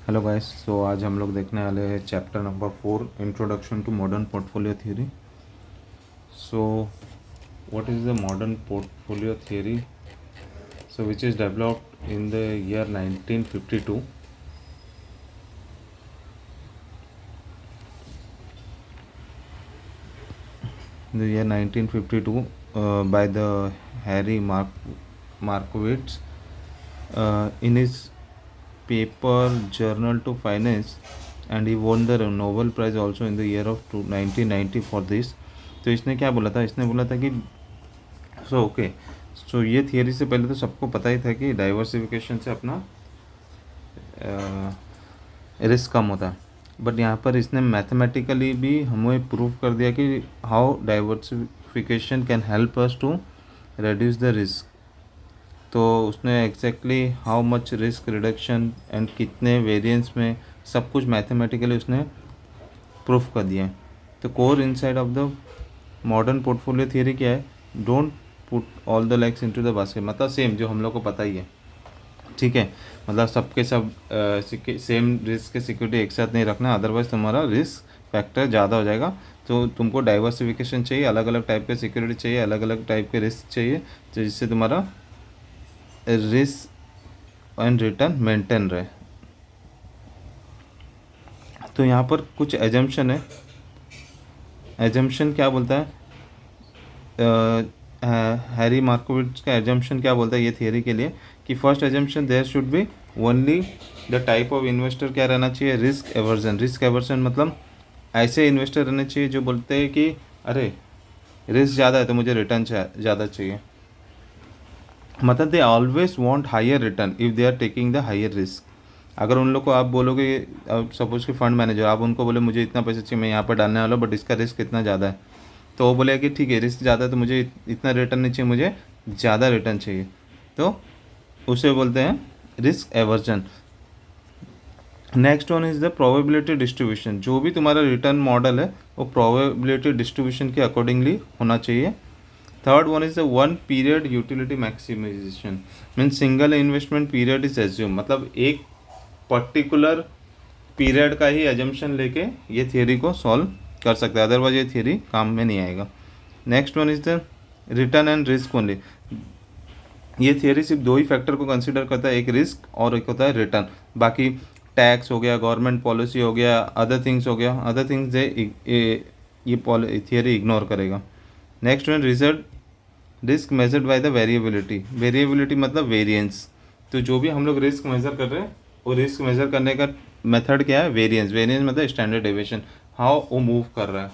Hello guys. सो आज हम लोग देखने वाले हैं chapter number 4, introduction to modern portfolio theory. So what is the modern portfolio theory? So which is developed in the year 1952 by the Harry Markowitz in his paper Journal to Finance, and he won the Nobel Prize also in the year of 1990 for this. तो इसने क्या बोला था? इसने बोला था कि सो ये थियरी से पहले तो सबको पता ही था कि डाइवर्सिफिकेशन से अपना रिस्क कम होता है, बट यहाँ पर इसने मैथमेटिकली भी हमें प्रूव कर दिया कि how diversification can help us to reduce the risk. तो उसने exactly how much risk reduction and कितने वेरिएंस में सब कुछ मैथमेटिकली उसने प्रूफ कर दिया है। तो core inside of the modern portfolio theory क्या है? Don't put all the legs into the basket, मतलब सेम जो हम लोग को पता ही है, ठीक है। मतलब सबके सब सेम रिस्क के सिक्योरिटी एक साथ नहीं रखना, अदरवाइज तुम्हारा रिस्क फैक्टर ज़्यादा हो जाएगा। तो तुमको डाइवर्सिफिकेशन चाहिए, अलग अलग टाइप के सिक्योरिटी चाहिए, अलग अलग टाइप के रिस्क चाहिए, तो जिससे तुम्हारा रिस्क एंड रिटर्न मेंटेन रहे। तो यहाँ पर कुछ एजम्पशन है। एजम्पशन क्या बोलता है? हैरी मार्कोविट्स का एजम्पशन क्या बोलता है ये थियरी के लिए कि first assumption there should be only the type of investor क्या रहना चाहिए? Risk aversion. रिस्क एवर्जन मतलब ऐसे इन्वेस्टर रहने चाहिए जो बोलते हैं कि अरे रिस्क ज़्यादा है तो मुझे रिटर्न ज़्यादा चाहिए। मतलब they always want higher return if they are taking the higher risk. अगर उन लोग को आप बोलोगे, सपोज कि फंड मैनेजर, आप उनको बोले मुझे इतना पैसा चाहिए, मैं यहाँ पर डालने वाला हूँ, बट इसका रिस्क इतना ज़्यादा है, तो वो बोलेगा कि ठीक है रिस्क ज़्यादा है तो मुझे इतना रिटर्न नहीं चाहिए, मुझे ज़्यादा रिटर्न चाहिए। तो उसे बोलते हैं risk aversion. Next one is the probability distribution. जो भी तुम्हारा रिटर्न मॉडल है वो प्रोबेबिलिटी डिस्ट्रीब्यूशन के अकॉर्डिंगली होना चाहिए। Third one is the one period utility maximisation, means single investment period is assume, मतलब एक पर्टिकुलर पीरियड का ही एजम्पशन लेके ये थियरी को सॉल्व कर सकते हैं, अदरवाइज ये थियरी काम में नहीं आएगा। Next one is the return and risk only. ये थियरी सिर्फ दो ही फैक्टर को कंसिडर करता है, एक रिस्क और एक होता है रिटर्न। बाकी टैक्स हो गया, गवर्नमेंट पॉलिसी हो गया, अदर थिंग्स हो गया, अदर थिंग्स ये थियरी इग्नोर करेगा। Next one result risk measured by the variability. Variability मतलब वेरिएंस। तो जो भी हम लोग रिस्क मेजर कर रहे हैं वो रिस्क मेजर करने का मेथड क्या है? वेरिएंस। वेरिएंस मतलब स्टैंडर्ड डेविएशन, हाउ वो मूव कर रहा है।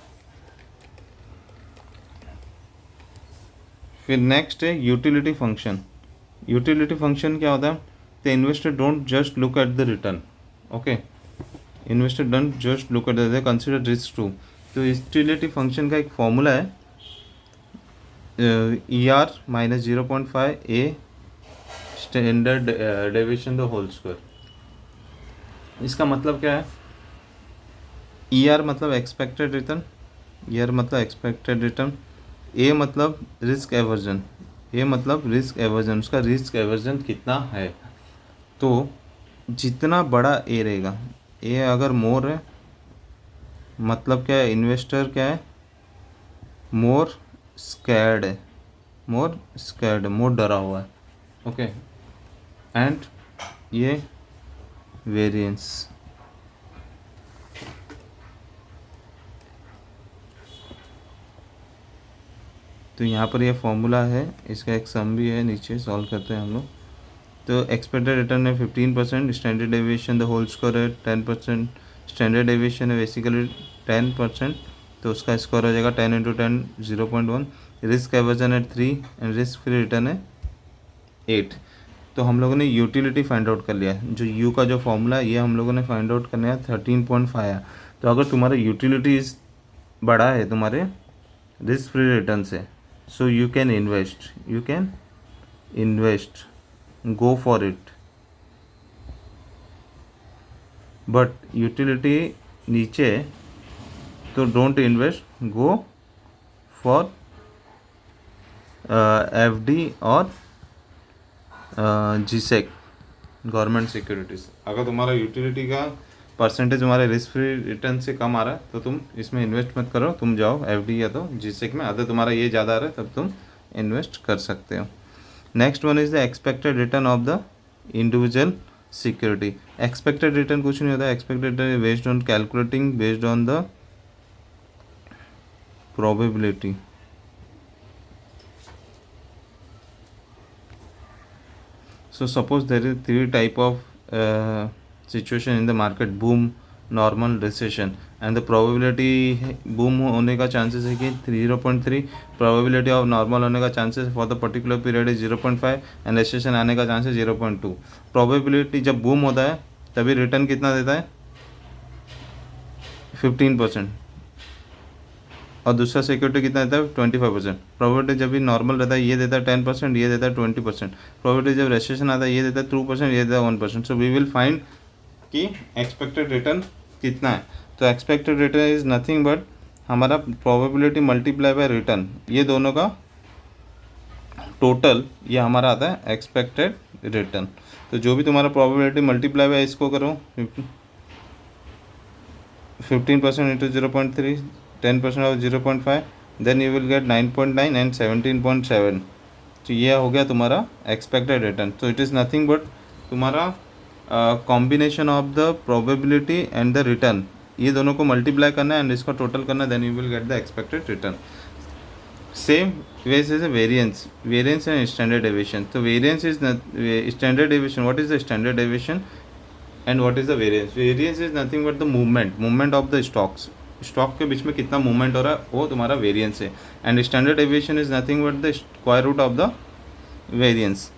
फिर नेक्स्ट है यूटिलिटी फंक्शन। यूटिलिटी फंक्शन क्या होता है? The investor don't just look at the return, okay, investor don't just look at the consider risk too. तो यूटिलिटी फंक्शन का एक फॉर्मूला है ER minus 0.5 A standard deviation the whole square. इसका मतलब क्या है? ER मतलब एक्सपेक्टेड रिटर्न, ER मतलब एक्सपेक्टेड रिटर्न, ए मतलब रिस्क एवर्जन, ए मतलब रिस्क एवर्जन, उसका रिस्क एवर्जन कितना है। तो जितना बड़ा ए रहेगा, ए अगर मोर है मतलब क्या है? इन्वेस्टर क्या है? मोर स्कैर्ड है, मोर स्कैर्ड है, मोर डरा हुआ है, ओके। एंड ये वेरिएंस। तो यहाँ पर ये फॉर्मूला है, इसका एक सम भी है, नीचे सॉल्व करते हैं हम लोग। तो एक्सपेक्टेड रिटर्न है 15%, standard deviation the whole score है 10%, स्टैंडर्ड डेविएशन है बेसिकली 10%, तो उसका स्कोर हो जाएगा 10 × 10 0.1। रिस्क एवर्जन है 3 एंड रिस्क फ्री रिटर्न है 8। तो हम लोगों ने यूटिलिटी फाइंड आउट कर लिया है। जो यू का जो फॉर्मूला है ये हम लोगों ने फाइंड आउट करना है 13.5 है। तो अगर तुम्हारा यूटिलिटी बड़ा है तुम्हारे रिस्क फ्री रिटर्न से, so you can invest, go for it, but utility नीचे तो don't invest, go for FD और GSEC, गवर्नमेंट सिक्योरिटीज़। अगर तुम्हारा यूटिलिटी का परसेंटेज तुम्हारे रिस्क फ्री रिटर्न से कम आ रहा है तो तुम इसमें इन्वेस्ट मत करो, तुम जाओ एफडी या तो जीसेक में। अगर तुम्हारा ये ज़्यादा आ रहा है तब तुम इन्वेस्ट कर सकते हो। Next one is the expected return of the individual security. Expected return कुछ नहीं होता, expected return based on calculating based on the probability. So suppose there is three type of situation in the market: boom, normal, recession, and the probability boom होने का chances है कि 0.3, probability of normal होने का chances for the particular period is 0.5 and recession आने का chances 0.2। probability जब boom होता है तभी return कितना देता है 15%, और दूसरा सिक्योरिटी कितना देता है 25%। प्रोबेबिलिटी जब भी नॉर्मल रहता है ये देता है 10%, ये देता है 20%। प्रोबेबिलिटी जब रेसेशन आता है ये देता है 2%, ये देता है 1%। सो वी विल फाइंड कि एक्सपेक्टेड रिटर्न कितना है। तो expected return is nothing but हमारा प्रोबेबिलिटी मल्टीप्लाई बाय रिटर्न, ये दोनों का टोटल ये हमारा आता है एक्सपेक्टेड रिटर्न। तो जो भी तुम्हारा प्रोबेबिलिटी मल्टीप्लाई बाय इसको करो 15% into 0.3, 10% of 0.5, then you will get 9.9 and 17.7। तो ये हो गया तुम्हारा एक्सपेक्टेड रिटर्न। तो इट इज़ नथिंग बट तुम्हारा combination of the probability and the return, ये दोनों को मल्टीप्लाई करना है एंड इसका टोटल करना, then you will get the expected return. Same ways is variance, variance and standard deviation. तो variance is standard deviation. What is the standard deviation and what is the variance? Variance is nothing but the movement of the stocks, stock के बीच में कितना movement हो रहा है वो तुम्हारा वेरियंस है। And standard deviation is nothing but the square root of the variance.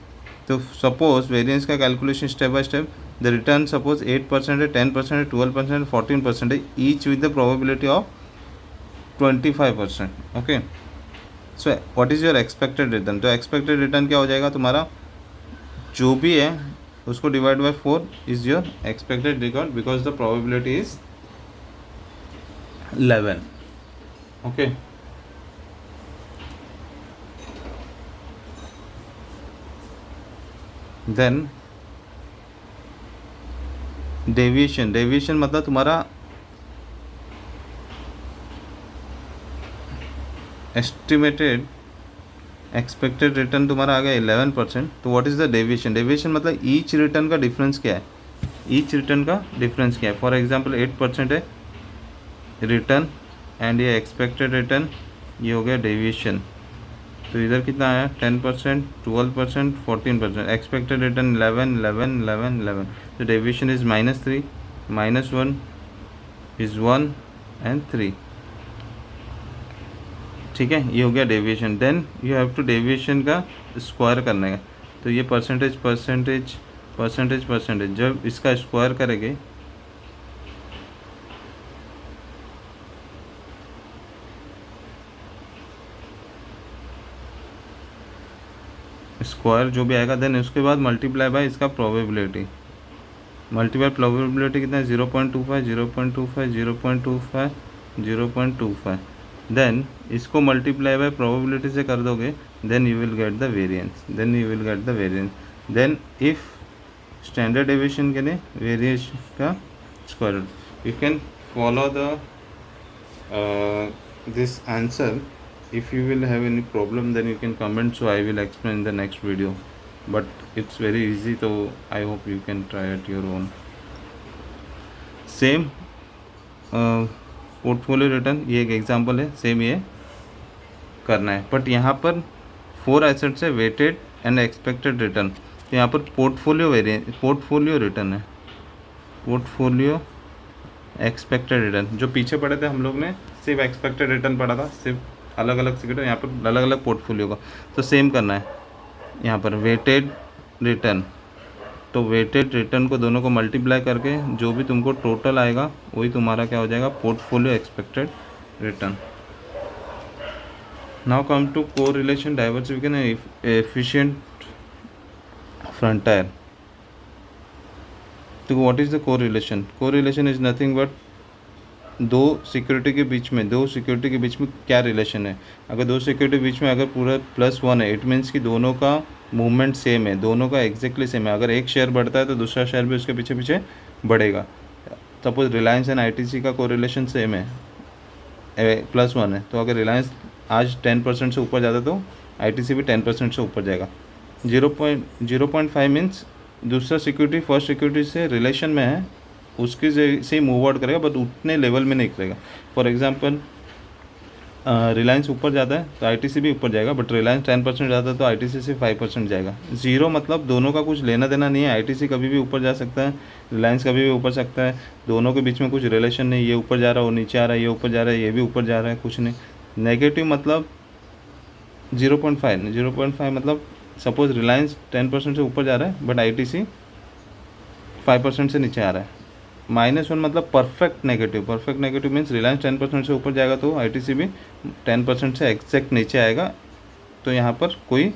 तो सपोज वेरियंस का calculation step by step, the return suppose 8% है, 10% है, 12% 14% है, each with the probability of 25%। Okay, so what is your expected return? तो expected return क्या हो जाएगा तुम्हारा, जो भी है उसको divide by 4 is your expected return, because the probability is 11। Okay, then deviation. Deviation मतलब तुम्हारा एस्टिमेटेड एक्सपेक्टेड रिटर्न तुम्हारा आ गया 11%। तो what is the deviation? Deviation मतलब ईच रिटर्न का डिफरेंस क्या है, ईच रिटर्न का डिफरेंस क्या है। फॉर एग्जांपल 8% है रिटर्न एंड ये एक्सपेक्टेड रिटर्न, ये हो गया डेविएशन। तो इधर कितना आया 10%, 12%, 14%, एक्सपेक्टेड रिटर्न 11, 11, 11, 11। तो डेविएशन इज -3, -1 इज 1 एंड 3। ठीक है, ये हो गया deviation. Then you have to deviation का स्क्वायर करना है। तो ये परसेंटेज परसेंटेज परसेंटेज परसेंटेज, जब इसका स्क्वायर करेंगे स्क्वायर जो भी आएगा, देन उसके बाद मल्टीप्लाई बाय इसका प्रोबेबिलिटी। मल्टीप्लाई प्रोबेबिलिटी कितना है 0.25, 0.25, 0.25, 0.25। देन इसको मल्टीप्लाई बाय प्रोबेबिलिटी से कर दोगे, then you will get the variance, then you will get the variance. Then if standard deviation के लिए वेरिएशन का square root, you can follow the this answer. If you will have any problem then you can comment, so I will explain in the next video, but it's very easy, so I hope you can try at your own. Same portfolio return, ये एक example है, same ये करना है, but यहाँ पर 4 assets है, weighted and expected return. तो यहाँ पर पोर्टफोलियो रिटर्न है, पोर्टफोलियो एक्सपेक्टेड रिटर्न। जो पीछे पढ़े थे हम लोग ने सिर्फ एक्सपेक्टेड रिटर्न पढ़ा था, सिर्फ अलग अलग सिक्योरिटी, यहाँ पर अलग अलग पोर्टफोलियो का। तो सेम करना है यहाँ पर वेटेड रिटर्न। तो वेटेड रिटर्न को दोनों को मल्टीप्लाई करके जो भी तुमको टोटल आएगा वही तुम्हारा क्या हो जाएगा, portfolio expected return. Now come to correlation, diversification, efficient frontier. तो what is the correlation? Correlation is nothing but दो सिक्योरिटी के बीच में क्या रिलेशन है। अगर दो सिक्योरिटी के बीच में अगर पूरा +1 है, इट मीन्स कि दोनों का मूवमेंट सेम है, दोनों का एग्जैक्टली सेम है। अगर एक शेयर बढ़ता है तो दूसरा शेयर भी उसके पीछे पीछे बढ़ेगा। सपोज रिलायंस एंड आईटीसी का कोरिलेशन सेम है, +1 है, तो अगर रिलायंस आज 10% से ऊपर जाता तो आईटीसी भी 10% से ऊपर जाएगा। 0.5 मीन्स दूसरा सिक्योरिटी फर्स्ट सिक्योरिटी से रिलेशन में है, उसकी से ही मूव आउट करेगा, बट उतने लेवल में नहीं करेगा। फॉर एग्जांपल रिलायंस ऊपर जाता है तो आईटीसी भी ऊपर जाएगा, बट रिलायंस 10% जाता है तो आईटीसी से 5% जाएगा। 0 मतलब दोनों का कुछ लेना देना नहीं है, आईटीसी कभी भी ऊपर जा सकता है, रिलायंस कभी भी ऊपर सकता है, दोनों के बीच में कुछ रिलेशन नहीं, ये ऊपर जा रहा है वो नीचे आ रहा है, ये ऊपर जा रहा है ये भी ऊपर जा रहा है, कुछ नहीं। नेगेटिव मतलब 0.5 मतलब सपोज रिलायंस 10% से ऊपर जा रहा है बट आईटीसी 5% से नीचे आ रहा है। -1 मतलब परफेक्ट नेगेटिव मीन्स रिलायंस 10% से ऊपर जाएगा तो आईटीसी भी 10% से एग्जैक्ट नीचे आएगा, तो यहाँ पर कोई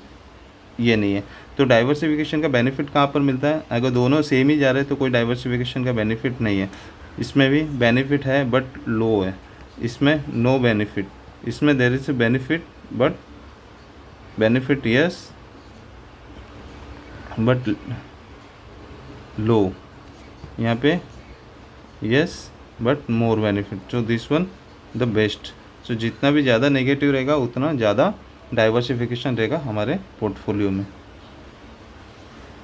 ये नहीं है। तो डाइवर्सिफिकेशन का बेनिफिट कहाँ पर मिलता है? अगर दोनों सेम ही जा रहे हैं तो कोई डाइवर्सिफिकेशन का बेनिफिट नहीं है। इसमें भी बेनिफिट है बट लो है, इसमें नो बेनिफिट, इसमें there is a benefit but benefit yes but low, यहाँ पे yes but more benefit, so this one the best. So जितना भी ज़्यादा नेगेटिव रहेगा उतना ज़्यादा डाइवर्सिफिकेशन रहेगा हमारे पोर्टफोलियो में।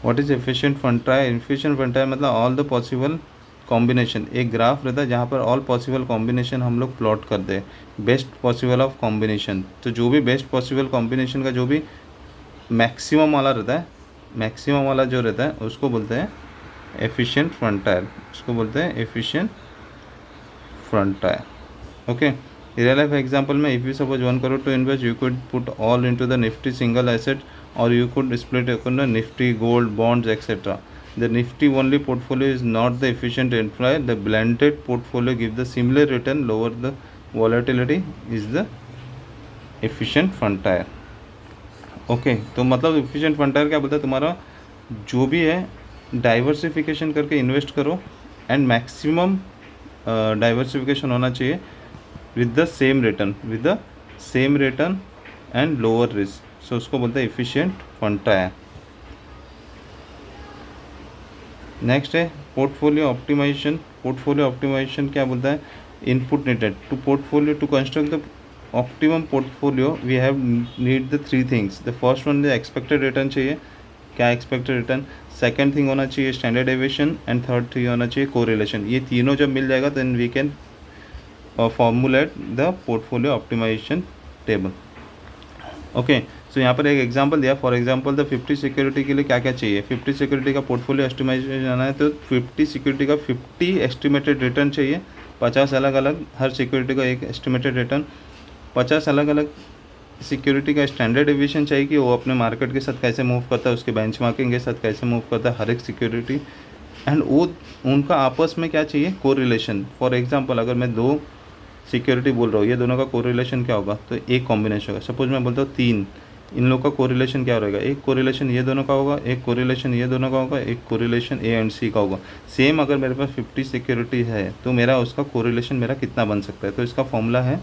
What is efficient fund trial? Efficient fund trial मतलब ऑल द पॉसिबल कॉम्बिनेशन, एक ग्राफ रहता है जहाँ पर ऑल पॉसिबल कॉम्बिनेशन हम लोग प्लॉट करते हैं, बेस्ट पॉसिबल ऑफ कॉम्बिनेशन। तो जो भी बेस्ट पॉसिबल कॉम्बिनेशन का जो भी मैक्सिमम वाला रहता है, मैक्सिमम वाला जो रहता है उसको बोलते हैं एफिशिएंट फंड ट्रायल, उसको बोलते हैं efficient fund trial. Okay, real life example में if you suppose 1 crore to invest, you could put all into the nifty single asset or you could split it into nifty gold bonds etc. The nifty only portfolio is not the efficient trial, the blended portfolio gives the similar return, lower the volatility is the efficient fund trial. Okay तो मतलब efficient fund trial क्या बोलता है, तुम्हारा जो भी है diversification करके इन्वेस्ट करो एंड मैक्सिमम डाइवर्सिफिकेशन होना चाहिए with the same return and lower risk, so उसको बोलते हैं एफिशिएंट फंड ट्रायल। नेक्स्ट है पोर्टफोलियो ऑप्टिमाइजेशन। पोर्टफोलियो ऑप्टिमाइजेशन क्या बोलता है? Input needed to portfolio to construct the optimum portfolio we have need the 3 things. The first one the expected return चाहिए, क्या expected return, second thing होना चाहिए standard deviation and third thing होना चाहिए correlation. ये तीनों जब मिल जाएगा then we can formulate the portfolio optimisation table. Okay so यहाँ पर एक एग्जांपल दिया, फॉर एग्जांपल द 50 सिक्योरिटी के लिए क्या क्या चाहिए। 50 सिक्योरिटी का पोर्टफोलियो एस्टिमेशन आना है तो 50 सिक्योरिटी का 50 एस्टिमेटेड रिटर्न चाहिए, 50 अलग अलग, हर सिक्योरिटी का एक एस्टिमेटेड रिटर्न, 50 अलग अलग सिक्योरिटी का स्टैंडर्ड डेविएशन चाहिए कि वो अपने मार्केट के साथ कैसे मूव करता है, उसके बेंचमार्किंग के साथ कैसे मूव करता है हर एक सिक्योरिटी, एंड वो उनका आपस में क्या चाहिए कोरिलेशन। फॉर एग्जांपल अगर मैं 2 सिक्योरिटी बोल रहा हूँ, ये दोनों का कोरिलेशन क्या होगा, तो एक कॉम्बिनेशन होगा। सपोज मैं बोलता हूँ 3, इन लोगों का कोरिलेशन क्या रहेगा, एक कोरिलेशन ये दोनों का होगा, एक कोरिलेशन ये दोनों का होगा, एक कोरिलेशन ए एंड सी का होगा। सेम अगर मेरे पास 50 सिक्योरिटी है तो मेरा उसका कोरिलेशन मेरा कितना बन सकता है, तो इसका फॉर्मूला है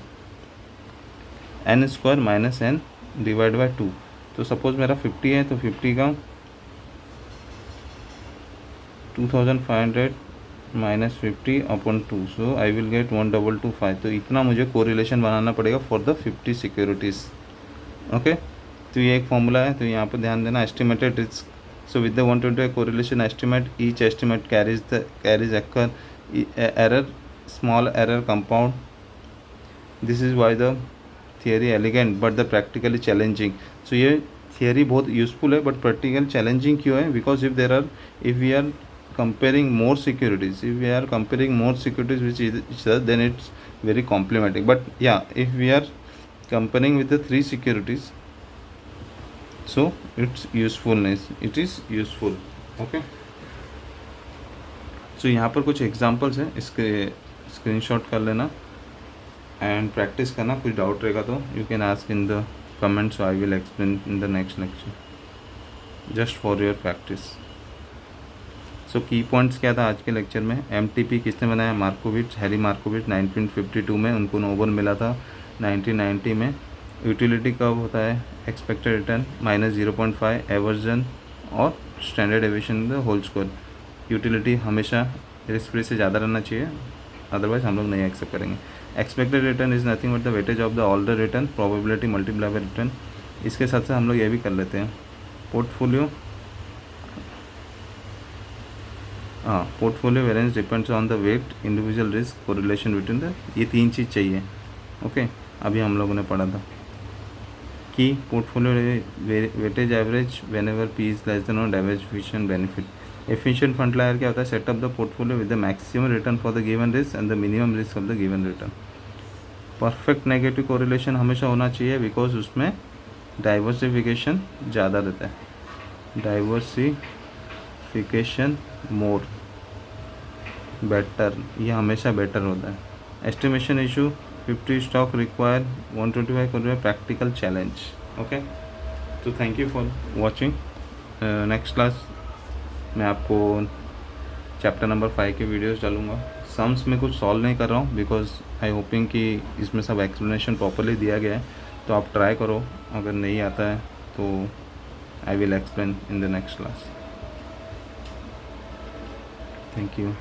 n² - n / 2। तो सपोज मेरा 50 है तो 50 का 2500 - 50/2, सो आई विल गेट 1225। तो इतना मुझे कोरिलेशन बनाना पड़ेगा फॉर द 50 सिक्योरिटीज़। ओके तो ये एक फॉर्मूला है, तो यहाँ पर ध्यान देना estimated risk. So with the 120 correlation estimate, each estimate carries occur error, small error compound. This is why the theory elegant but the practically challenging. So ये थियरी बहुत यूजफुल है बट प्रैक्टिकल चैलेंजिंग क्यों है? Because if we are comparing more securities, if we are comparing more securities with each other, then it's very complementary. But yeah, if we are comparing with the 3 securities, so it's usefulness, it is useful. Okay, so यहाँ पर कुछ examples हैं, इसके screenshot कर लेना and practice करना। कुछ doubt रहेगा तो you can ask in the comments, I will explain in the next lecture just for your practice. So key points क्या था आज के लेक्चर में? MTP किसने बनाया? मार्कोविच, हैरी मार्कोविच 1952 में, उनको नोबेल मिला था 1990 में। यूटिलिटी कब होता है, एक्सपेक्टेड रिटर्न -0.5 एवर्जन और standard aviation the whole score. Utility हमेशा रिस्क फ्री से ज़्यादा रहना चाहिए, अदरवाइज हम लोग नहीं एक्सेप्ट करेंगे। Expected return is nothing but the weightage of the all the return probability multiply by return. इसके साथ साथ हम लोग ये भी कर लेते हैं portfolio, portfolio variance depends on the weight individual risk correlation between the, ये 3 चीज़ चाहिए। ओके, अभी हम लोगों ने पढ़ा था कि portfolio weightage average whenever P is less than और diversification benefit. Efficient fund liar क्या होता है, set up the portfolio with the maximum return for the given risk and the minimum risk of the given return. Perfect negative correlation हमेशा होना चाहिए because उसमें diversification ज़्यादा रहता है, डाइवर्सिफिकेशन मोर बेटर, ये हमेशा बेटर होता है। Estimation issue 50 stock require 125 crore practical challenge. Okay, तो thank you for watching. Next class मैं आपको चैप्टर नंबर 5 के वीडियोस डालूँगा। सम्स में कुछ सॉल्व नहीं कर रहा हूँ बिकॉज आई होपिंग कि इसमें सब एक्सप्लेनेशन प्रॉपरली दिया गया है, तो आप ट्राई करो, अगर नहीं आता है तो आई will explain in the next class. Thank you.